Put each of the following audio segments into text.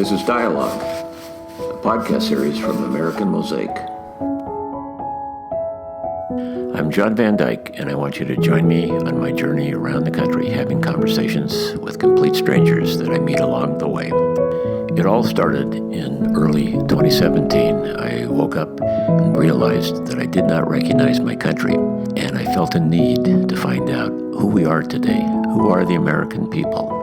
This is Di-a-logue, a podcast series from American Mosaic. I'm John Van Dyke, and I want you to join me on my journey around the country, having conversations with complete strangers that I meet along the way. It all started in early 2017. I woke up and realized that I did not recognize my country, and I felt a need to find out who we are today. Who are the American people?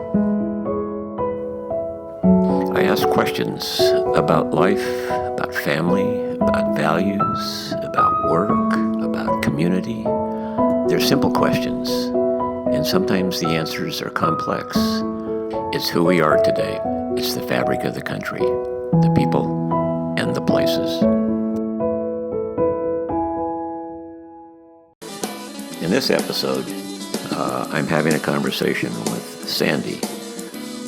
I asked questions about life, about family, about values, about work, about community. They're simple questions, and sometimes the answers are complex. It's who we are today. It's the fabric of the country, the people, and the places. In this episode, I'm having a conversation with Sandi,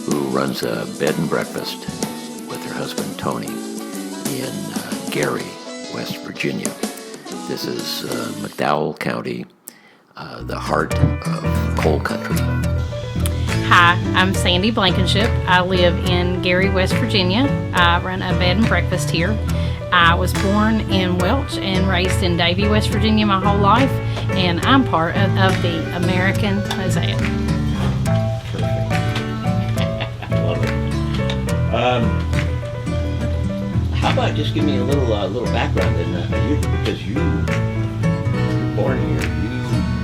who runs a bed and breakfast with her husband Tony in Gary, West Virginia. This is McDowell County, the heart of coal country. Hi, I'm Sandi Blankenship. I live in Gary, West Virginia. I run a bed and breakfast here. I was born in Welch and raised in Davie, West Virginia my whole life, and I'm part of the American Mosaic. Love it. How about just give me a little background in because you're born here, you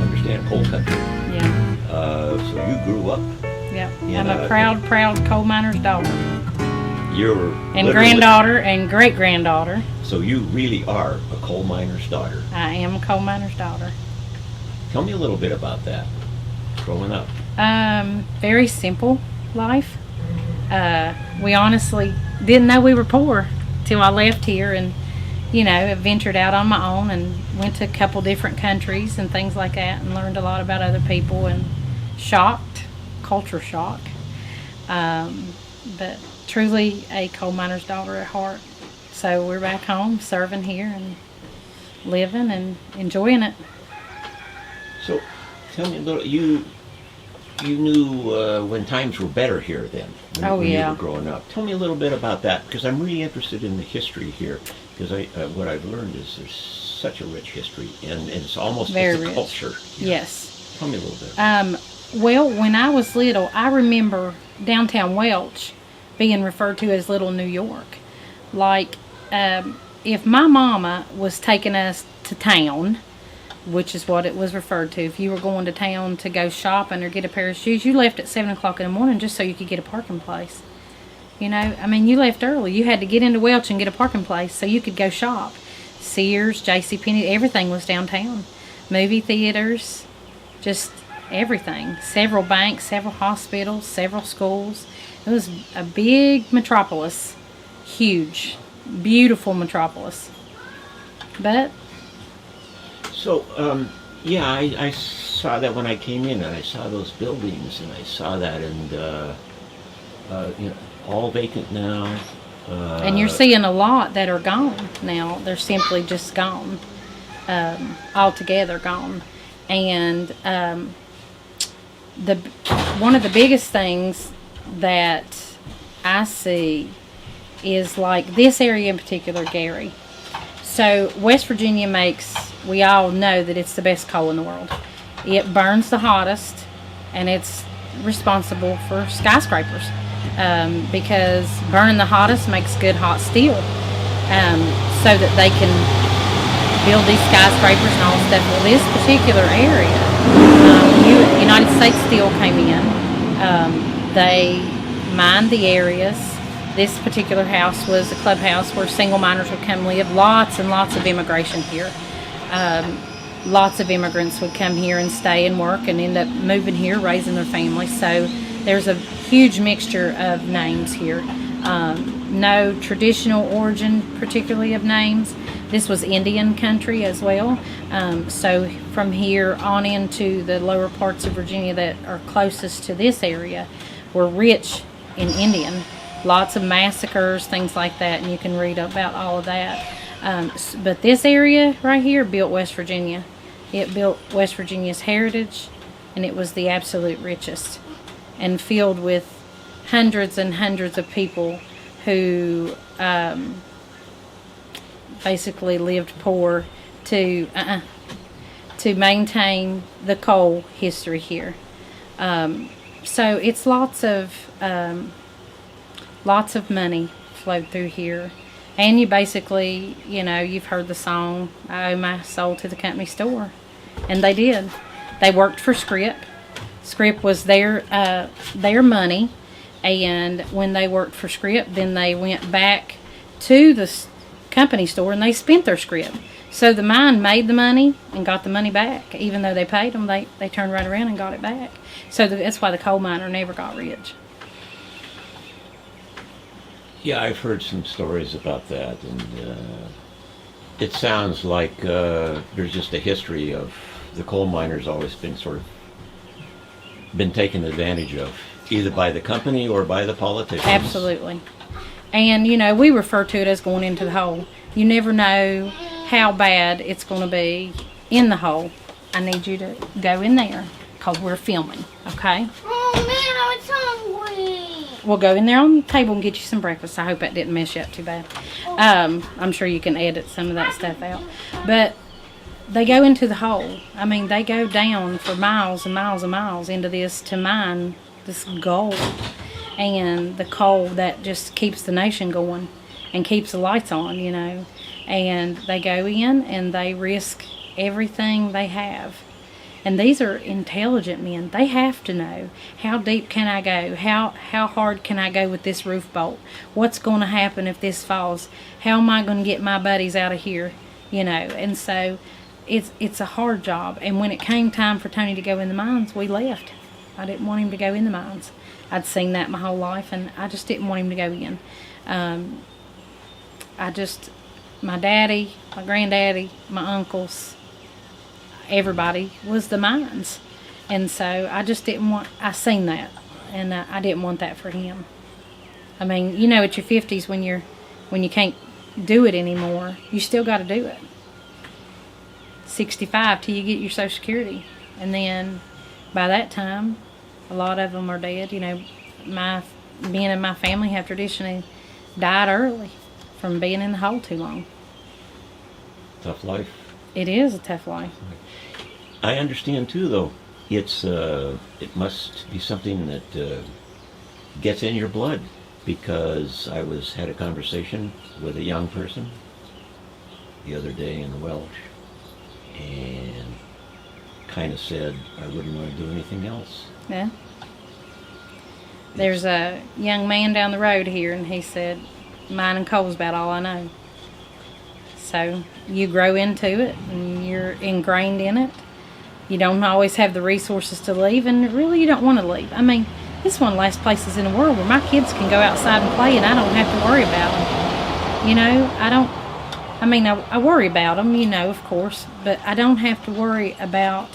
understand coal country. Yeah. So you grew up. Yep. I'm a proud coal miner's daughter. You're and granddaughter and great granddaughter. So you really are a coal miner's daughter. I am a coal miner's daughter. Tell me a little bit about that. Growing up. Very simple life. We honestly didn't know we were poor till I left here and, ventured out on my own and went to a couple different countries and things like that and learned a lot about other people and culture shock. But truly a coal miner's daughter at heart. So we're back home serving here and living and enjoying it. So tell me a little, you knew when times were better here then, when you were growing up. Tell me a little bit about that, because I'm really interested in the history here, because what I've learned is there's such a rich history, and it's almost very a rich. Culture. Yes. Tell me a little bit. Well, when I was little, I remember downtown Welch being referred to as Little New York. Like, if my mama was taking us to town, which is what it was referred to. If you were going to town to go shopping or get a pair of shoes, you left at 7 o'clock in the morning just so you could get a parking place. You left early. You had to get into Welch and get a parking place so you could go shop. Sears, JCPenney, everything was downtown. Movie theaters, just everything. Several banks, several hospitals, several schools. It was a big metropolis. Huge, beautiful metropolis. But So, I saw that when I came in, and I saw those buildings, and I saw that, and all vacant now. And you're seeing a lot that are gone now. They're simply just gone, altogether gone. And one of the biggest things that I see is like this area in particular, Gary. So West Virginia we all know that it's the best coal in the world. It burns the hottest, and it's responsible for skyscrapers because burning the hottest makes good hot steel so that they can build these skyscrapers and all stuff. Well, this particular area, United States Steel came in. They mined the areas. This particular house was a clubhouse where single miners would come live. Lots and lots of immigration here. Lots of immigrants would come here and stay and work and end up moving here, raising their families. So there's a huge mixture of names here. No traditional origin particularly of names. This was Indian country as well. So from here on into the lower parts of Virginia that are closest to this area were rich in Indian. Lots of massacres, things like that, and you can read about all of that. But this area right here built West Virginia. It built West Virginia's heritage, and it was the absolute richest, and filled with hundreds and hundreds of people who basically lived poor to maintain the coal history here. So it's lots of money flowed through here. And you basically, you've heard the song, I owe my soul to the company store. And they did. They worked for Scrip. Scrip was their money. And when they worked for Scrip, then they went back to the company store and they spent their Scrip. So the mine made the money and got the money back. Even though they paid them, they turned right around and got it back. So that's why the coal miner never got rich. Yeah, I've heard some stories about that, and it sounds like there's just a history of the coal miners always been taken advantage of, either by the company or by the politicians. Absolutely. And, we refer to it as going into the hole. You never know how bad it's going to be in the hole. I need you to go in there because we're filming, okay? Oh, man, I'm hungry. We'll go in there on the table and get you some breakfast. I hope that didn't mess you up too bad. I'm sure you can edit some of that stuff out. But they go into the hole. I mean, they go down for miles and miles and miles into this to mine this gold. And the coal that just keeps the nation going and keeps the lights on, And they go in and they risk everything they have. And these are intelligent men. They have to know, how deep can I go? How hard can I go with this roof bolt? What's going to happen if this falls? How am I going to get my buddies out of here? And so it's a hard job. And when it came time for Tony to go in the mines, we left. I didn't want him to go in the mines. I'd seen that my whole life, and I just didn't want him to go in. My daddy, my granddaddy, my uncles, everybody was the mines. And so I just I seen that, and I didn't want that for him. I mean, at your 50s when you can't do it anymore, you still got to do it. 65 till you get your Social Security. And then by that time, a lot of them are dead. My men in my family have traditionally died early from being in the hole too long. Tough life. It is a tough life. I understand too, though. It must be something that gets in your blood, because I had a conversation with a young person the other day in Welch, and kind of said I wouldn't want to do anything else. Yeah. There's a young man down the road here, and he said, mining coal's about all I know. So you grow into it, and you're ingrained in it. You don't always have the resources to leave, and really you don't want to leave. I mean, it's one of the last places in the world where my kids can go outside and play, and I don't have to worry about them. I worry about them, of course, but I don't have to worry about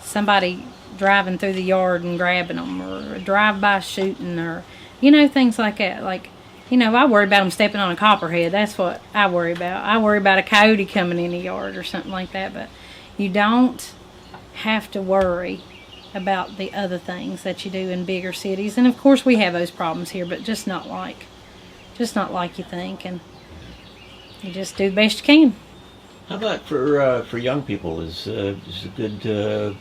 somebody driving through the yard and grabbing them, or a drive-by shooting, or, things like that. Like, I worry about them stepping on a copperhead. That's what I worry about. I worry about a coyote coming in the yard or something like that, but you don't have to worry about the other things that you do in bigger cities. And of course we have those problems here, but just not like you think, and you just do the best you can. How about for young people? Is a good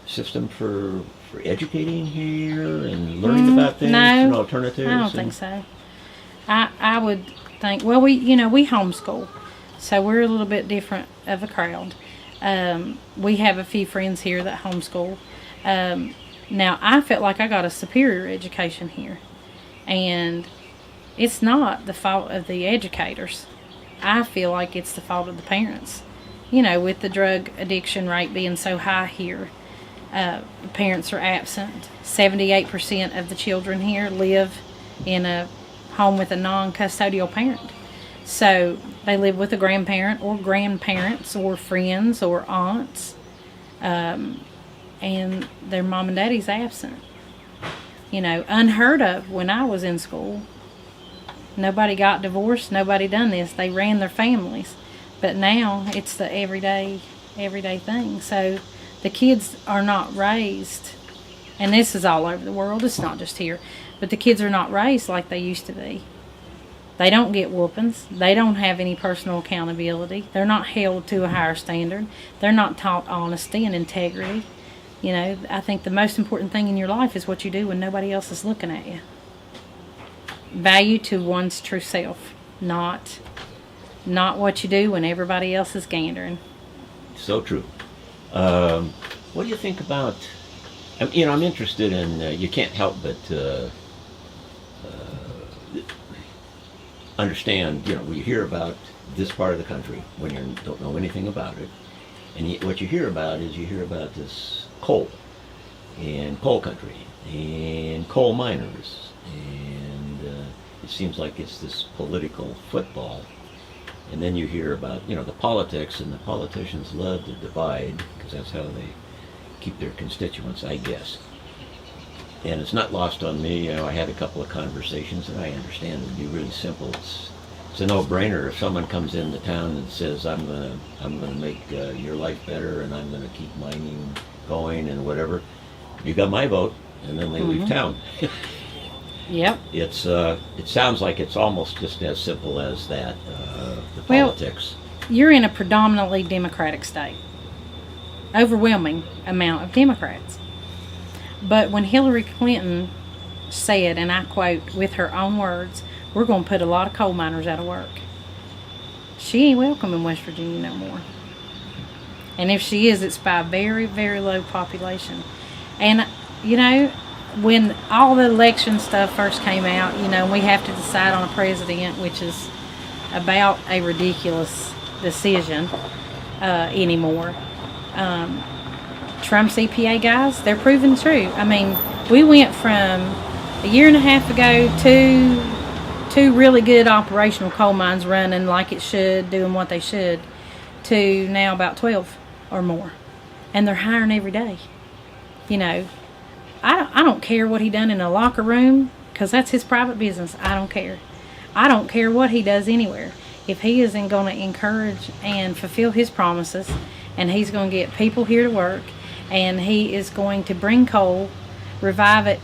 system for educating here and learning about things and alternatives? I don't think so. I would think, well, we homeschool, so we're a little bit different of a crowd. We have a few friends here that homeschool. Now, I felt like I got a superior education here, and it's not the fault of the educators. I feel like it's the fault of the parents. With the drug addiction rate being so high here, parents are absent. 78% of the children here live in a home with a non-custodial parent. So they live with a grandparent or grandparents or friends or aunts, and their mom and daddy's absent. Unheard of when I was in school. Nobody got divorced, nobody done this. They ran their families. But now it's the everyday thing. So the kids are not raised, and this is all over the world, it's not just here, But the kids are not raised like they used to be. They don't get whoopings. They don't have any personal accountability. They're not held to a higher standard. They're not taught honesty and integrity. You know, I think the most important thing in your life is what you do when nobody else is looking at you. Value to one's true self, not what you do when everybody else is gandering. So true. What do you think about, you know, I'm interested in, you can't help but understand, you know, we hear about this part of the country when you don't know anything about it. And what you hear about is you hear about this coal and coal country and coal miners. And it seems like it's this political football. And then you hear about, you know, the politics, and the politicians love to divide because that's how they keep their constituents, I guess. And it's not lost on me. You know, I had a couple of conversations, and I understand it would be really simple. It's a no-brainer. If someone comes into town and says, "I'm gonna make your life better, and I'm gonna keep mining going and whatever," you got my vote, and then they leave town. Yep. It sounds like it's almost just as simple as that. The politics. Well, you're in a predominantly Democratic state. Overwhelming amount of Democrats. But when Hillary Clinton said, and I quote with her own words, "We're going to put a lot of coal miners out of work," she ain't welcome in West Virginia no more. And if she is, it's by a very, very low population. And, you know, when all the election stuff first came out, you know, we have to decide on a president, which is about a ridiculous decision anymore. Trump's EPA guys, they're proving true. I mean, we went from a year and a half ago to two really good operational coal mines running like it should, doing what they should, to now about 12 or more. And they're hiring every day. You know, I don't care what he done in a locker room, because that's his private business. I don't care. I don't care what he does anywhere. If he isn't going to encourage and fulfill his promises, and he's going to get people here to work, and he is going to bring coal, revive it,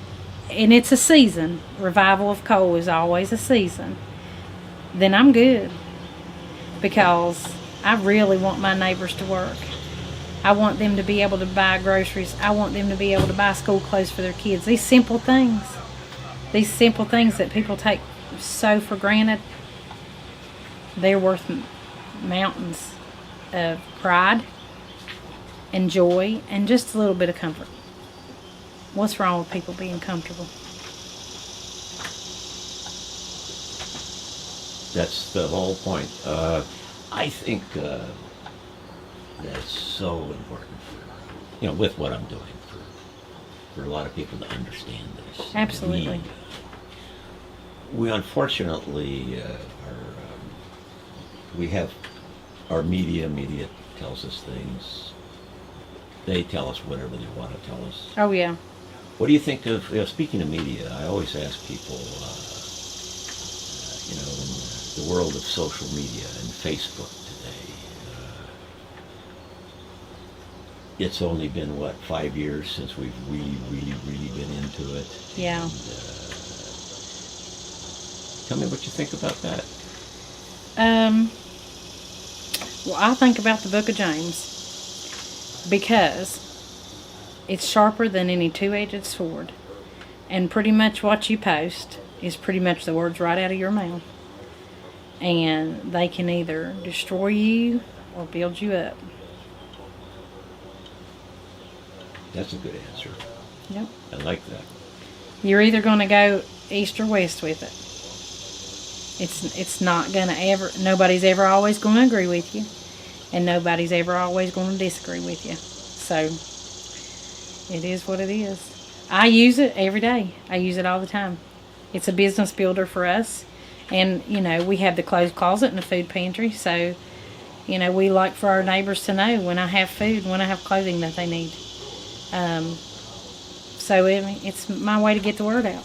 and it's a season. Revival of coal is always a season. Then I'm good, because I really want my neighbors to work. I want them to be able to buy groceries. I want them to be able to buy school clothes for their kids. These simple things that people take so for granted, they're worth mountains of pride and joy and just a little bit of comfort. What's wrong with people being comfortable? That's the whole point. I think that's so important, you know, with what I'm doing, for a lot of people to understand this. Absolutely. We unfortunately we have our media tells us things. They tell us whatever they want to tell us. Oh, yeah. What do you think of, you know, speaking of media, I always ask people, you know, in the world of social media and Facebook today, it's only been, 5 years since we've really been into it. Yeah. And, tell me what you think about that. Well, I think about the book of James, because it's sharper than any two-edged sword, and pretty much what you post is pretty much the words right out of your mouth, and they can either destroy you or build you up. That's a good answer. Yep. I like that. You're either going to go east or west with it. It's not going to ever, nobody's ever always going to agree with you, and nobody's ever always going to disagree with you. So it is what it is. I use it every day. I use it all the time. It's a business builder for us. And, you know, we have the clothes closet and the food pantry. So, you know, we like for our neighbors to know when I have food, when I have clothing that they need. So it's my way to get the word out.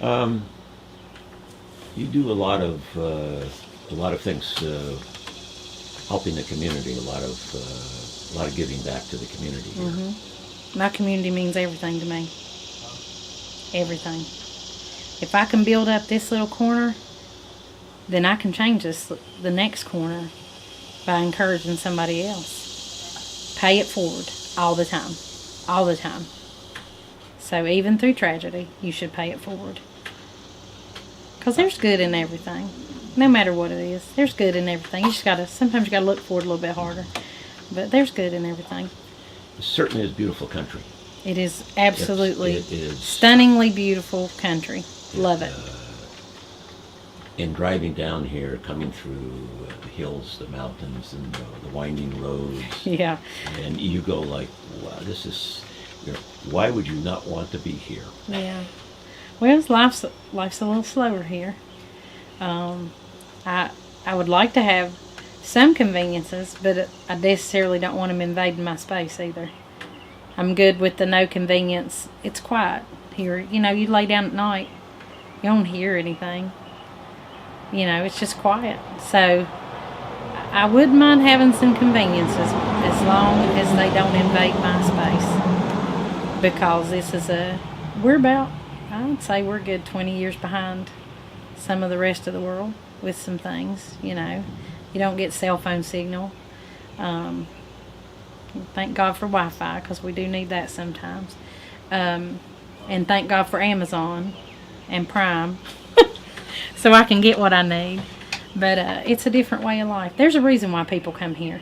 Yeah. You do a lot of things helping the community. A lot of giving back to the community here. Mm-hmm. My community means everything to me. everything. If I can build up this little corner, then I can change the next corner by encouraging somebody else. Pay it forward all the time. All the time. So even through tragedy, you should pay it forward. Because there's good in everything. No matter what it is. There's good in everything. You just gotta, sometimes you gotta look for it a little bit harder. But there's good in everything. It certainly is a beautiful country. It is absolutely It is stunningly beautiful country. Love it. In driving down here, coming through the hills, the mountains, and the winding roads. Yeah. And you go like, wow, this is, why would you not want to be here? Yeah. Well, life's a little slower here. I would like to have some conveniences, but I necessarily don't want them invading my space either. I'm good with the no convenience. It's quiet here. You know, you lay down at night, you don't hear anything. You know, it's just quiet. So I wouldn't mind having some conveniences as long as they don't invade my space. Because this is we're about, I would say we're a good 20 years behind some of the rest of the world with some things, you know. You don't get cell phone signal. Thank God for Wi-Fi, because we do need that sometimes. And thank God for Amazon and Prime, so I can get what I need. But it's a different way of life. There's a reason why people come here,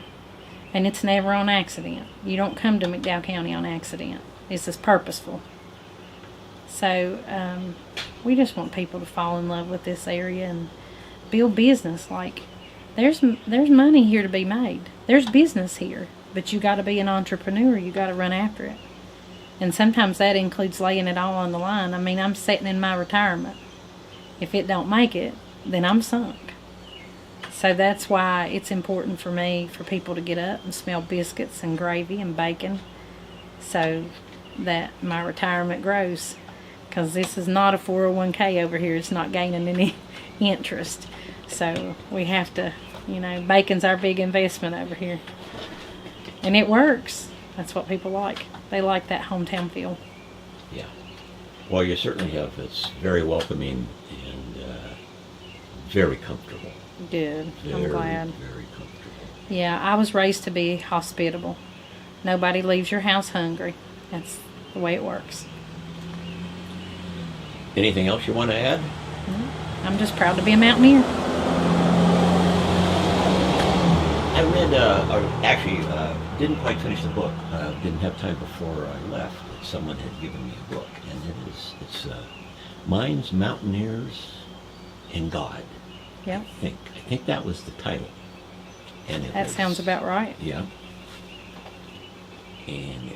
and it's never on accident. You don't come to McDowell County on accident. This is purposeful. So we just want people to fall in love with this area and build business. Like, there's money here to be made. There's business here, but you got to be an entrepreneur. You got to run after it. And sometimes that includes laying it all on the line. I mean, I'm sitting in my retirement. If it don't make it, then I'm sunk. So that's why it's important for me for people to get up and smell biscuits and gravy and bacon, so that my retirement grows. Because this is not a 401k over here. It's not gaining any interest. So we have to, you know, bacon's our big investment over here. And it works. That's what people like. They like that hometown feel. Yeah. Well, you certainly have. It's very welcoming and very comfortable. Good. I'm glad. Very comfortable. Yeah, I was raised to be hospitable. Nobody leaves your house hungry. That's the way it works. Anything else you want to add? I'm just proud to be a mountaineer. I read, or actually, didn't quite finish the book. Didn't have time before I left. Someone had given me a book, and it's Mines, Mountaineers, and God. Yeah. I think that was the title. And That sounds about right. Yeah. And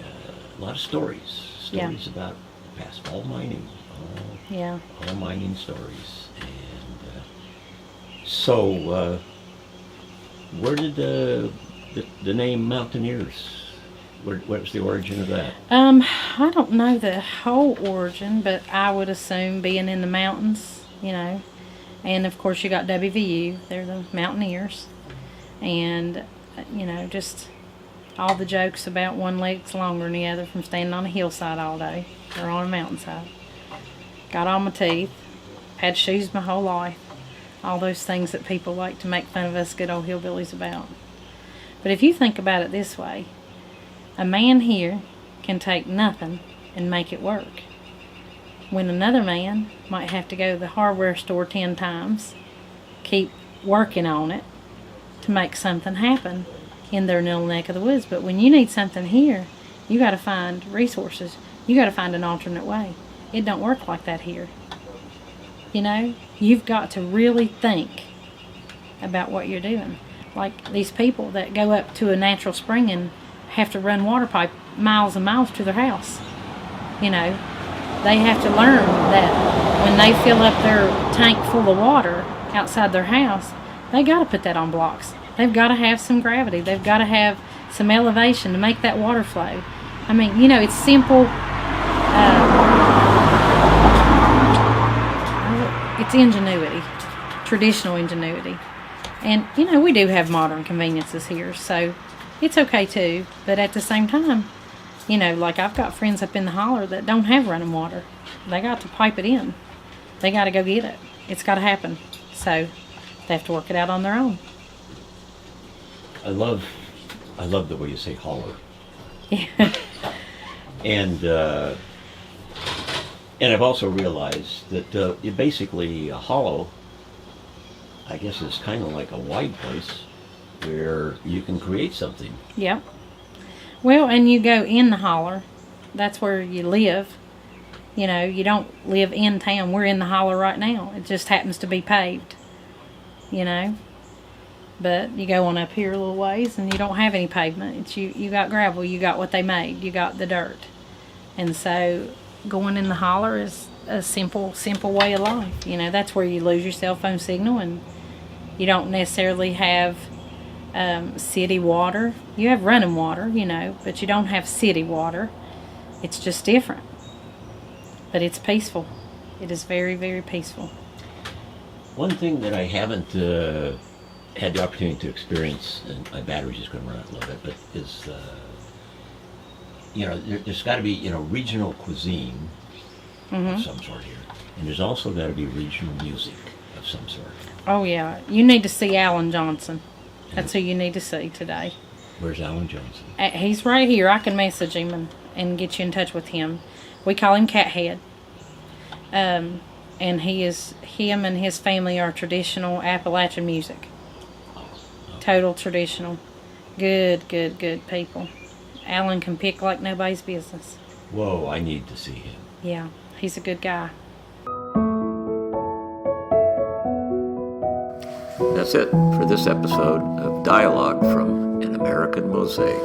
a lot of stories about the past, all mining, all mining stories. And so, where did the name Mountaineers? What was the origin of that? I don't know the whole origin, but I would assume being in the mountains, you know. And of course you got WVU, they're the Mountaineers. And, you know, just all the jokes about one leg's longer than the other from standing on a hillside all day or on a mountainside. Got all my teeth, had shoes my whole life. All those things that people like to make fun of us good old hillbillies about. But if you think about it this way, a man here can take nothing and make it work, when another man might have to go to the hardware store 10 times, keep working on it to make something happen in their little neck of the woods. But when you need something here, you got to find resources. You got to find an alternate way. It don't work like that here. You know, you've got to really think about what you're doing. Like these people that go up to a natural spring and have to run water pipe miles and miles to their house. You know, they have to learn that when they fill up their tank full of water outside their house, they got to put that on blocks. They've got to have some gravity. They've got to have some elevation to make that water flow. I mean, you know, it's simple. It's ingenuity, traditional ingenuity. And, you know, we do have modern conveniences here, so it's okay too. But at the same time, you know, like I've got friends up in the holler that don't have running water. they got to pipe it in. They got to go get it. It's got to happen. So they have to work it out on their own. I love the way you say holler. Yeah. And I've also realized that basically a hollow, I guess, is kind of like a wide place where you can create something. Yeah. Well, and you go in the holler. That's where you live. You know, you don't live in town. We're in the holler right now. It just happens to be paved. You know. But you go on up here a little ways and you don't have any pavement. It's you got gravel. You got what they made. You got the dirt. And so going in the holler is a simple way of life. You know, that's where you lose your cell phone signal, and you don't necessarily have city water. You have running water, you know, but you don't have city water. It's just different. But it's peaceful. It is very, very peaceful. One thing that I haven't had the opportunity to experience, and my battery's just going to run out a little bit, but is, you know, there's got to be, you know, regional cuisine of some sort here. And there's also got to be regional music of some sort. Oh, yeah. You need to see Alan Johnson. That's who you need to see today. Where's Alan Johnson? He's right here. I can message him and get you in touch with him. We call him Cathead. And him and his family are traditional Appalachian music. Total traditional. Good people. Alan can pick like nobody's business. Whoa, I need to see him. Yeah, he's a good guy. That's it for this episode of Dialogue from An American Mosaic.